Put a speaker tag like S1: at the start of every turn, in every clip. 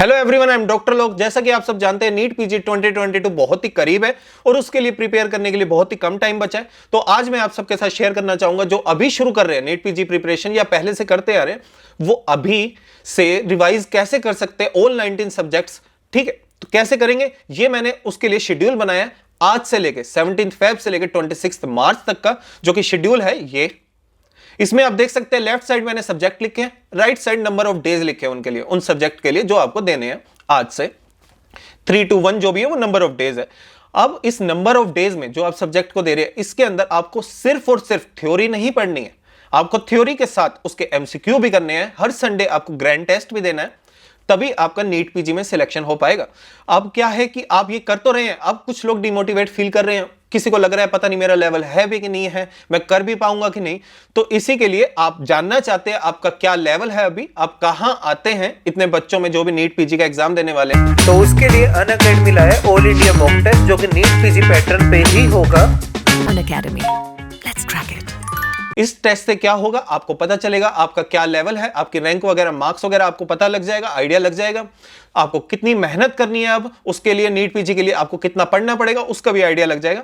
S1: Hello everyone, I am doctor लोक। जैसा कि आप सब जानते हैं, नीट पीजी 2022 बहुत ही करीब है और उसके लिए प्रिपेयर करने के लिए बहुत ही कम टाइम बचा है। तो आज मैं आप सबके साथ शेयर करना चाहूंगा, जो अभी शुरू कर रहे हैं नीट पीजी प्रिपरेशन या पहले से करते आ रहे हैं, वो अभी से रिवाइज कैसे कर सकते हैं ऑल 19 सब्जेक्ट्स। ठीक है, तो कैसे करेंगे ये मैंने उसके लिए शेड्यूल बनाया है। आज से लेके 17 फेब से लेके 26 मार्च तक का जो कि शेड्यूल है ये। इसमें आप देख सकते हैं लेफ्ट साइड मैंने सब्जेक्ट लिखे हैं, right side number of days लिखे हैं उनके लिए, उन सब्जेक्ट के लिए जो आपको देने हैं आज से। 3 to 1 जो भी है वो नंबर ऑफ डेज है। अब इस नंबर ऑफ डेज में जो आप सब्जेक्ट को दे रहे हैं, इसके अंदर आपको सिर्फ और सिर्फ थ्योरी नहीं पढ़नी है, आपको थ्योरी के साथ उसके एमसीक्यू भी करने हैं। हर संडे आपको ग्रैंड टेस्ट भी देना है, तभी आपका नीट पीजी में सिलेक्शन हो पाएगा। अब क्या है कि आप ये कर तो रहे हैं, अब कुछ लोग डिमोटिवेट फील कर रहे हैं, किसी को लग रहा है पता नहीं मेरा लेवल है भी कि नहीं है, मैं कर भी पाऊंगा कि नहीं। तो इसी के लिए आप जानना चाहते हैं आपका क्या लेवल है, अभी आप कहां आते हैं इतने बच्चों में जो भी नीट पीजी का एग्जाम देने वाले हैं।
S2: तो उसके लिए अनअकैडमी लाया ऑल इंडिया मॉक टेस्ट, जो कि नीट पीजी पैटर्न पे ही होगा।
S3: Unacademy, let's crack it.
S1: इस टेस्ट से क्या होगा, आपको पता चलेगा आपका क्या लेवल है, आपकी रैंक वगैरह, मार्क्स वगैरह आपको पता लग जाएगा, आइडिया लग जाएगा। आपको कितनी मेहनत करनी है अब उसके लिए, नीट पीजी के लिए आपको कितना पढ़ना पड़ेगा उसका भी आइडिया लग जाएगा।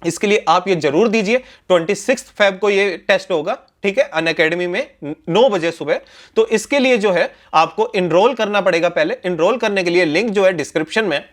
S1: इसके लिए आप ये जरूर दीजिए, 26 फेब को ये टेस्ट होगा, ठीक है, अनअकैडमी में 9 बजे सुबह। तो इसके लिए जो है आपको इनरोल करना पड़ेगा। पहले इनरोल करने के लिए लिंक जो है डिस्क्रिप्शन में,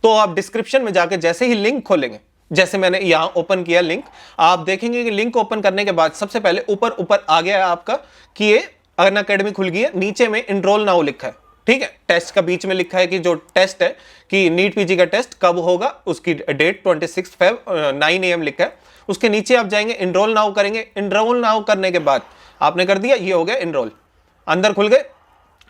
S1: तो आप डिस्क्रिप्शन में जाके जैसे ही लिंक खोलेंगे, जैसे मैंने यहां ओपन किया लिंक, आप देखेंगे कि लिंक ओपन करने के बाद सबसे पहले ऊपर ऊपर आ गया है आपका कि ये अनअकैडमी खुल गई है, नीचे में इनरोल नाउ लिखा है। ठीक है, टेस्ट का बीच में लिखा है कि जो टेस्ट है कि नीट पीजी का टेस्ट कब होगा, उसकी डेट 26 फेब 9 AM लिखा है। उसके नीचे आप जाएंगे, इनरोल नाउ करेंगे। इनरोल नाउ करने के बाद आपने कर दिया, ये हो गया इनरोल, अंदर खुल गए।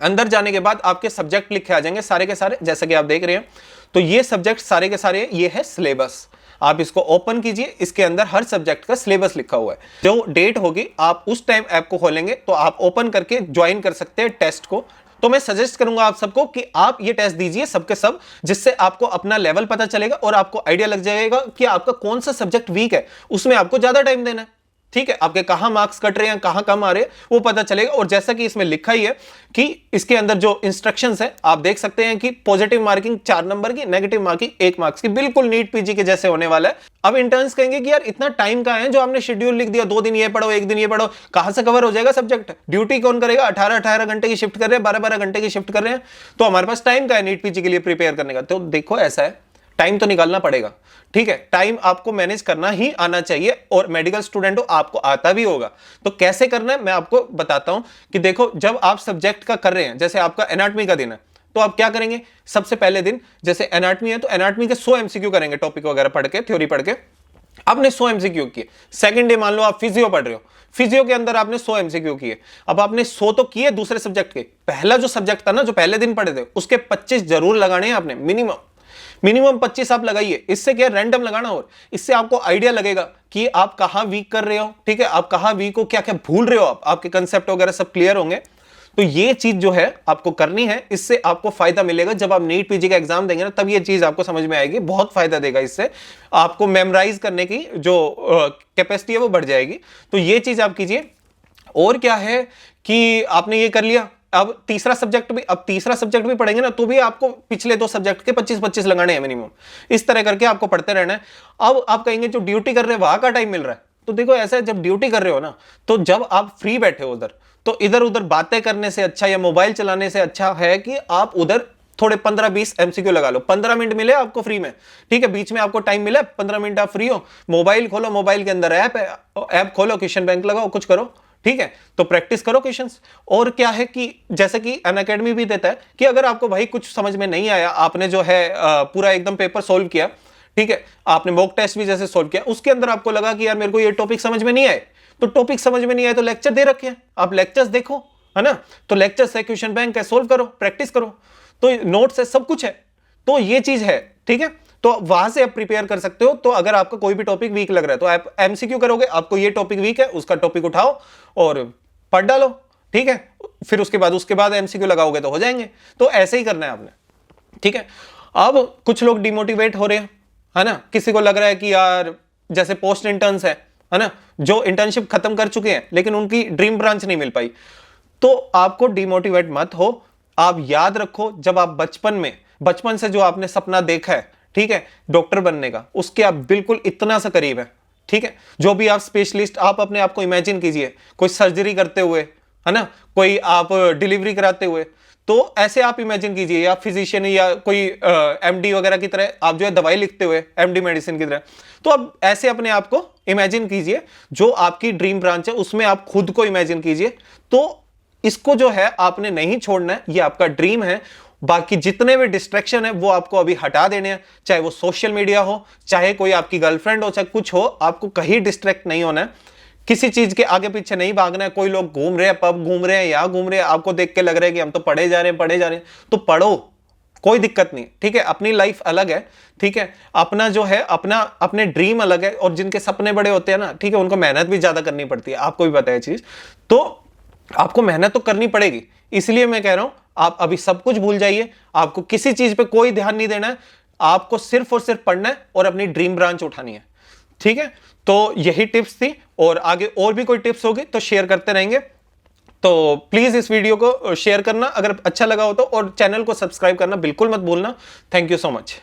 S1: अंदर जाने के बाद आपके सब्जेक्ट लिखे आ जाएंगे सारे के सारे, जैसा कि आप देख रहे हैं। तो ये सब्जेक्ट सारे के सारे, ये है सिलेबस। आप इसको ओपन कीजिए, इसके अंदर हर सब्जेक्ट का सिलेबस लिखा हुआ है। जो डेट होगी आप उस टाइम ऐप को खोलेंगे तो आप ओपन करके ज्वाइन कर सकते हैं टेस्ट को। तो मैं सजेस्ट करूंगा आप सबको कि आप ये टेस्ट दीजिए सबके सब, जिससे आपको अपना लेवल पता चलेगा और आपको आइडिया लग जाएगा कि आपका कौन सा सब्जेक्ट वीक है, उसमें आपको ज्यादा टाइम देना है। ठीक है, आपके कहां मार्क्स कट रहे हैं, कहां कम आ रहे हैं, वो पता चलेगा। और जैसा कि इसमें लिखा ही है कि इसके अंदर जो इंस्ट्रक्शंस है आप देख सकते हैं कि पॉजिटिव मार्किंग 4 नंबर की, नेगेटिव मार्किंग 1 मार्क्स की, बिल्कुल नीट पीजी के जैसे होने वाला है। अब इंटर्न्स कहेंगे कि यार इतना टाइम कहां है, जो आपने शेड्यूल लिख दिया, 2 दिन ये पढ़ो 1 दिन ये पढ़ो, कहां से कवर हो जाएगा सब्जेक्ट। ड्यूटी कौन करेगा, 18-18 घंटे की शिफ्ट कर रहे हैं, 12-12 घंटे की शिफ्ट कर रहे हैं, तो हमारे पास टाइम का है नीट पीजी के लिए प्रिपेयर करने का। तो देखो ऐसा है, टाइम तो निकालना पड़ेगा। ठीक है, टाइम आपको मैनेज करना ही आना चाहिए, और मेडिकल स्टूडेंट हो आपको आता भी होगा। तो कैसे करना है मैं आपको बताता हूं कि देखो, जब आप सब्जेक्ट का कर रहे हैं, जैसे आपका एनाटॉमी का दिन है, तो आप क्या करेंगे, सबसे पहले दिन जैसे एनाटॉमी है तो एनाटॉमी के 100 एमसीक्यू करेंगे, टॉपिक वगैरह पढ़ के, थ्योरी पढ़ के। आपने 100 एमसीक्यू किए। सेकंड डे मान लो आप फिजियो पढ़ रहे हो, फिजियो के अंदर आपने 100 एमसीक्यू किए। अब आपने 100 तो किए दूसरे सब्जेक्ट के, पहला जो सब्जेक्ट था ना, जो पहले दिन पढ़े थे, उसके 25 जरूर लगाने हैं आपने, मिनिमम 25 आप लगाइए। इससे क्या, रैंडम लगाना, और इससे आपको आइडिया लगेगा कि आप कहां वीक कर रहे हो। ठीक है, आप कहां वीक हो, क्या क्या भूल रहे हो, आपके कंसेप्ट वगैरह सब क्लियर होंगे। तो ये चीज जो है आपको करनी है, इससे आपको फायदा मिलेगा। जब आप नीट पीजी का एग्जाम देंगे ना, तब ये चीज आपको समझ में आएगी, बहुत फायदा देगा। इससे आपको मेमोराइज करने की जो कैपेसिटी है वो बढ़ जाएगी। तो ये चीज आप कीजिए। और क्या है कि आपने ये कर लिया, अब तीसरा सब्जेक्ट भी पढ़ेंगे ना, तो भी आपको पिछले 2 सब्जेक्ट के 25-25 लगाने हैं मिनिमम। इस तरह करके आपको पढ़ते रहना है। अब आप कहेंगे जो ड्यूटी कर रहे हैं वहां का टाइम मिल रहा है, तो देखो ऐसा है, जब ड्यूटी कर रहे हो ना, तो जब आप फ्री बैठे हो उधर, तो इधर उधर बातें करने से अच्छा या मोबाइल चलाने से अच्छा है कि आप उधर थोड़े 15-20 एमसीक्यू लगा लो। 15 मिनट मिले आपको फ्री में, ठीक है, बीच में आपको टाइम मिला, 15 मिनट आप फ्री हो, मोबाइल खोलो, मोबाइल के अंदर ऐप खोलो, क्वेश्चन बैंक लगाओ, कुछ करो। ठीक है, तो प्रैक्टिस करो क्वेश्चंस। और क्या है कि जैसे कि अनअकैडमी भी देता है कि अगर आपको भाई कुछ समझ में नहीं आया, आपने जो है पूरा एकदम पेपर सोल्व किया, ठीक है, आपने मॉक टेस्ट भी जैसे सोल्व किया, उसके अंदर आपको लगा कि यार मेरे को ये टॉपिक समझ में नहीं आए, तो टॉपिक समझ में नहीं आए तो लेक्चर दे रखे हैं, आप लेक्चर्स देखो, है ना। तो लेक्चर है, क्वेश्चन बैंक है, सोल्व करो, प्रैक्टिस करो, तो नोट्स है, सब कुछ है। तो ये चीज है, ठीक है, तो वहां से आप प्रिपेयर कर सकते हो। तो अगर आपका कोई भी टॉपिक वीक लग रहा है तो आप एमसीक्यू करोगे, आपको ये टॉपिक वीक है, उसका टॉपिक उठाओ और पढ़ डालो। ठीक है, फिर उसके बाद एमसीक्यू लगाओगे तो हो जाएंगे। तो ऐसे ही करना है आपने। ठीक है, अब कुछ लोग डिमोटिवेट हो रहे हैं, है ना, किसी को लग रहा है कि यार जैसे पोस्ट इंटर्न्स है ना, जो इंटर्नशिप खत्म कर चुके हैं लेकिन उनकी ड्रीम ब्रांच नहीं मिल पाई, तो आपको डिमोटिवेट मत हो। आप याद रखो, जब आप बचपन से जो आपने सपना देखा है, ठीक है, डॉक्टर बनने का, उसके आप बिल्कुल इतना सा करीब है, ठीक है। जो भी आप स्पेशलिस्ट, आप अपने आप को इमेजिन कीजिए कोई सर्जरी करते हुए, है ना, कोई आप डिलीवरी कराते हुए, तो ऐसे आप इमेजिन कीजिए, या फिजिशियन या कोई एमडी वगैरह की तरह आप जो है दवाई लिखते हुए, एमडी मेडिसिन की तरह, तो आप ऐसे अपने आप को इमेजिन कीजिए। जो आपकी ड्रीम ब्रांच है उसमें आप खुद को इमेजिन कीजिए। तो इसको जो है आपने नहीं छोड़ना है, ये आपका ड्रीम है। बाकी जितने भी डिस्ट्रैक्शन है वो आपको अभी हटा देने हैं, चाहे वो सोशल मीडिया हो, चाहे कोई आपकी गर्लफ्रेंड हो, चाहे कुछ हो, आपको कहीं डिस्ट्रैक्ट नहीं होना है, किसी चीज के आगे पीछे नहीं भागना है। कोई लोग घूम रहे हैं, पब घूम रहे हैं, यहां घूम रहे हैं, आपको देख के लग रहा है कि हम तो पढ़े जा रहे हैं, तो पढ़ो, कोई दिक्कत नहीं, ठीक है। अपनी लाइफ अलग है, ठीक है, अपना जो है अपने ड्रीम अलग है, और जिनके सपने बड़े होते हैं ना, ठीक है, उनको मेहनत भी ज्यादा करनी पड़ती है, आपको भी पता है चीज। तो आपको मेहनत तो करनी पड़ेगी, इसलिए मैं कह रहा हूं आप अभी सब कुछ भूल जाइए, आपको किसी चीज पे कोई ध्यान नहीं देना है, आपको सिर्फ और सिर्फ पढ़ना है और अपनी ड्रीम ब्रांच उठानी है, ठीक है। तो यही टिप्स थी, और आगे और भी कोई टिप्स होगी तो शेयर करते रहेंगे। तो प्लीज इस वीडियो को शेयर करना अगर अच्छा लगा हो तो, और चैनल को सब्सक्राइब करना बिल्कुल मत भूलना। Thank you so much.